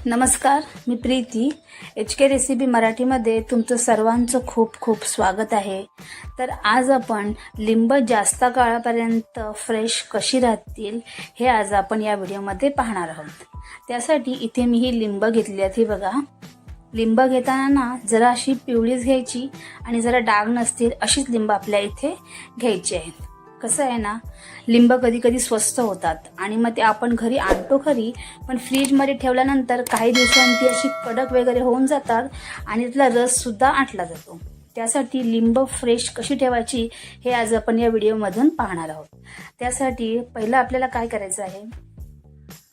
नमस्कार, मी Preeti. HK recipe मराठीमध्ये तुमचं सर्वांचं खूप खूप स्वागत आहे. तर आज आपण लिंब जास्त काळापर्यंत फ्रेश कशी राहतील हे आज आपण या व्हिडिओमध्ये पाहणार आहोत. त्यासाठी इथे मी ही लिंब घेतली आहेत. ही बघा, लिंब घेताना ना जरा अशी पिवळीच घ्यायची आणि जरा डाग नसतील अशीच लिंब आपल्या इथे घ्यायची आहेत. कसं आहे ना, लिंब कधी कधी स्वस्त होतात आणि मग ते आपण घरी आणतो खरी, पण फ्रीजमध्ये ठेवल्यानंतर काही दिवसांनी ती अशी कडक वगैरे होऊन जातात आणि त्यातला रस सुद्धा आटला जातो. त्यासाठी लिंब फ्रेश कशी ठेवायची हे आज आपण या व्हिडिओमधून पाहणार आहोत. त्यासाठी पहिलं आपल्याला काय करायचं आहे,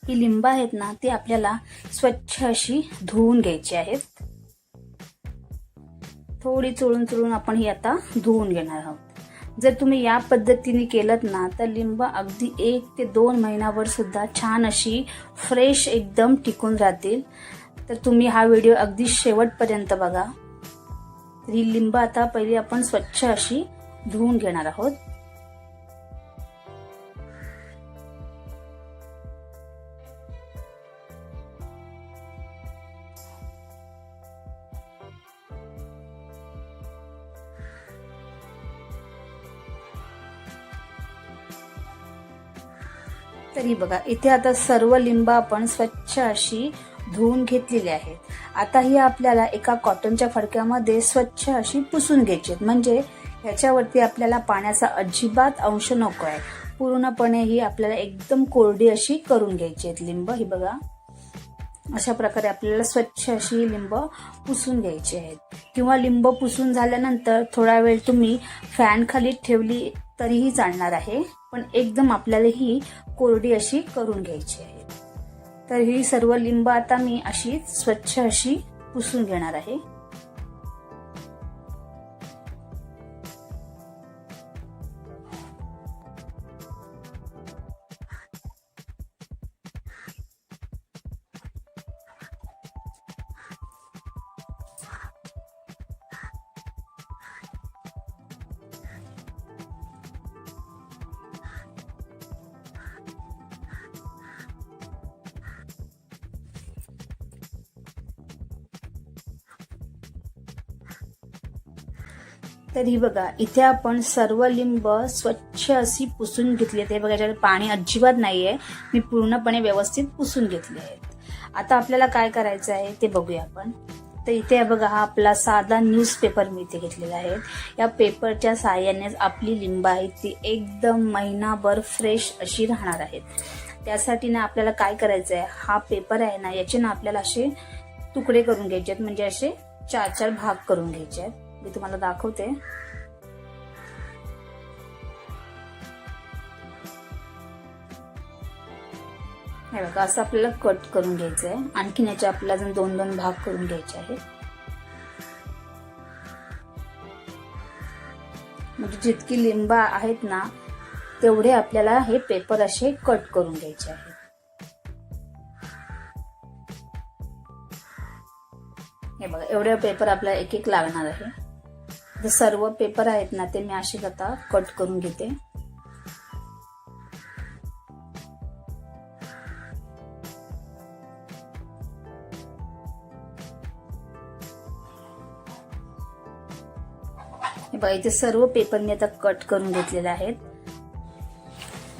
ही लिंब आहेत ना ती आपल्याला स्वच्छ अशी धुवून घ्यायची आहेत. थोडी चोळून आपण ही आता धुवून घेणार आहोत. जर तुम्ही या पद्धतीने केलत ना तर लिंब अगदी 1 ते 2 महिन्यावर सुद्धा छान अशी फ्रेश एकदम टिकून राहतील. तर तुम्ही हा व्हिडिओ अगदी शेवटपर्यंत बघा. तर ही लिंब आता पहिली आपण स्वच्छ अशी धुवून घेणार आहोत. तरी बघा, इथे आता सर्व लिंब आपण स्वच्छ अशी धुवून घेतलेली आहेत. आता ही आपल्याला एका कॉटनच्या फडक्यामध्ये स्वच्छ अशी पुसून घ्यायची, म्हणजे ह्याच्यावरती आपल्याला पाण्याचा अजिबात अंश नको आहे. पूर्णपणे ही आपल्याला एकदम कोरडी अशी करून घ्यायची आहेत लिंब. ही बघा, अशा प्रकारे आपल्याला स्वच्छ अशी लिंब पुसून घ्यायची आहेत. किंवा लिंब पुसून झाल्यानंतर थोडा वेळ तुम्ही फॅन खाली ठेवली तरीही चालणार आहे, पण एकदम आपल्याला ही कोरडी अशी करून घ्यायची आहे. तर ही सर्व लिंब आता मी अशी स्वच्छ अशी पुसून घेणार आहे. तर ही बघा, इथे आपण सर्व लिंब स्वच्छ अशी पुसून घेतली. ते बघा, याच्यात पाणी अजिबात नाहीये. मी पूर्णपणे व्यवस्थित पुसून घेतले आहेत. आता आपल्याला काय करायचं आहे ते बघूया आपण. तर इथे बघा, हा आपला साधा न्यूजपेपर मी इथे घेतलेला आहे. या पेपरच्या साहाय्याने आपली लिंब आहे ती एकदम महिनाभर फ्रेश अशी राहणार आहेत. त्यासाठी ना आपल्याला काय करायचं आहे, हा पेपर आहे ना याचे ना आपल्याला असे तुकडे करून घ्यायचे आहेत, म्हणजे असे 4-4 भाग करून घ्यायचे आहेत. मी तुम्हाला दाखवते. हे बघा, असं आपल्याला कट करून घ्यायचं आहे. आणखीन याचे आपल्याला अजून 2-2 भाग करून घ्यायचे आहेत. म्हणजे जितकी लिंब आहेत ना तेवढे आपल्याला हे पेपर असे कट करून घ्यायचे आहेत. हे बघा, एवढे पेपर आपल्याला एक एक लागणार आहे. जे सर्व पेपर आहेत ना ते मी असे आता कट करून घेते. हे बघा, इथे सर्व पेपर मी आता कट करून घेतलेले आहेत.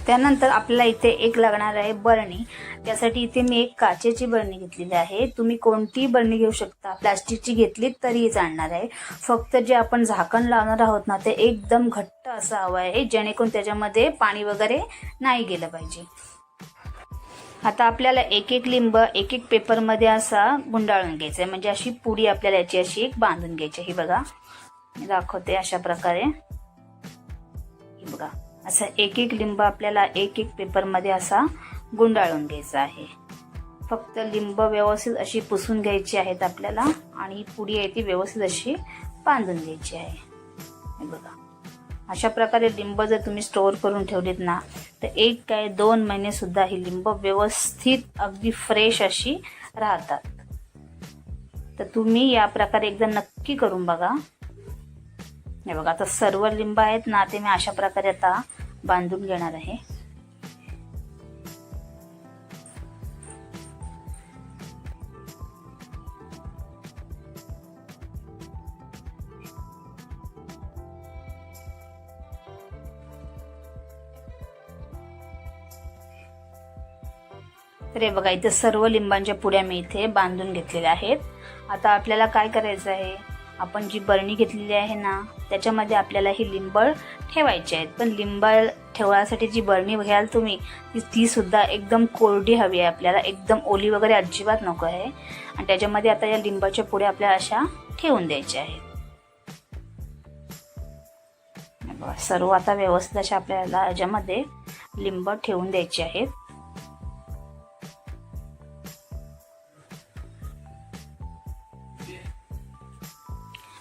त्यानंतर आपल्याला इथे एक लागणार आहे बरणी. त्यासाठी इथे मी एक काचेची बरणी घेतलेली आहे. तुम्ही कोणतीही बरणी घेऊ शकता, प्लास्टिकची घेतली तरीही चालणार आहे. फक्त जे आपण झाकण लावणार आहोत ना ते एकदम घट्ट असं हवं आहे, जेणेकरून त्याच्यामध्ये पाणी वगैरे नाही गेलं पाहिजे. आता आपल्याला एक एक लिंब एक एक पेपरमध्ये असा गुंडाळून घ्यायचा आहे, म्हणजे अशी पुडी आपल्याला याची अशी एक बांधून घ्यायची. ही बघा, मी दाखवते अशा प्रकारे. ही बघा, असं एक एक लिंब आपल्याला एक एक पेपरमध्ये असा गुंडाळून घ्यायचा आहे. फक्त लिंब व्यवस्थित अशी पुसून घ्यायची आहेत आपल्याला आणि पुडी आहे ती व्यवस्थित अशी बांधून घ्यायची आहे. हे बघा, अशा प्रकारे लिंब जर तुम्ही स्टोअर करून ठेवलीत ना तर 1 काय 2 महिने सुद्धा ही लिंब व्यवस्थित अगदी फ्रेश अशी राहतात. तर तुम्ही या प्रकारे एकदा नक्की करून बघा. हे बघा, आता सर्व लिंब आहेत ना ते मी अशा प्रकारे आता बांधून घेणार आहे. तर हे बघा, इथे सर्व लिंबांच्या पुड्या मी इथे बांधून घेतलेल्या आहेत. आता आपल्याला काय करायचं आहे, आपण जी बरणी घेतलेली आहे ना त्याच्यामध्ये आपल्याला ही लिंब ठेवायची आहेत. पण लिंब ठेवण्यासाठी जी बरणी घ्याल तुम्ही ती सुद्धा एकदम कोरडी हवी आहे आपल्याला, एकदम ओली वगैरे अजिबात नको आहे. आणि त्याच्यामध्ये आता या लिंबाच्या पुड्या आपल्याला अशा ठेवून द्यायच्या आहेत. सर्व आता व्यवस्थित अशा आपल्याला याच्यामध्ये लिंब ठेवून द्यायचे आहेत.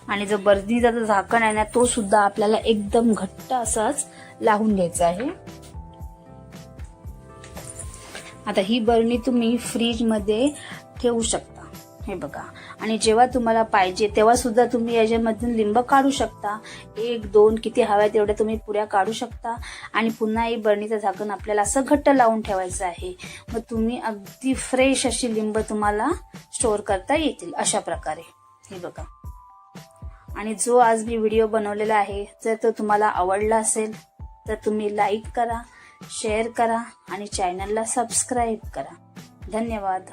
आणि जो बरणीचा जो झाकण आहे ना तो सुद्धा आपल्याला एकदम घट्ट असाच लावून घ्यायचा आहे. आता ही बरणी तुम्ही फ्रीज मध्ये ठेवू शकता, हे बघा. आणि जेव्हा तुम्हाला पाहिजे तेव्हा सुद्धा तुम्ही याच्यामधून लिंब काढू शकता. 1-2 किती हव्या तेवढ्या तुम्ही पुड्या काढू शकता. आणि पुन्हा ही बरणीचं झाकण आपल्याला असं घट्ट लावून ठेवायचं आहे. मग तुम्ही अगदी फ्रेश अशी लिंब तुम्हाला स्टोअर करता येतील अशा प्रकारे, हे बघा. आणि जो आज मी व्हिडिओ बनवलेला आहे जर तो तुम्हाला आवडला असेल तर तुम्ही लाईक करा, शेअर करा आणि चॅनलला सबस्क्राईब करा. धन्यवाद.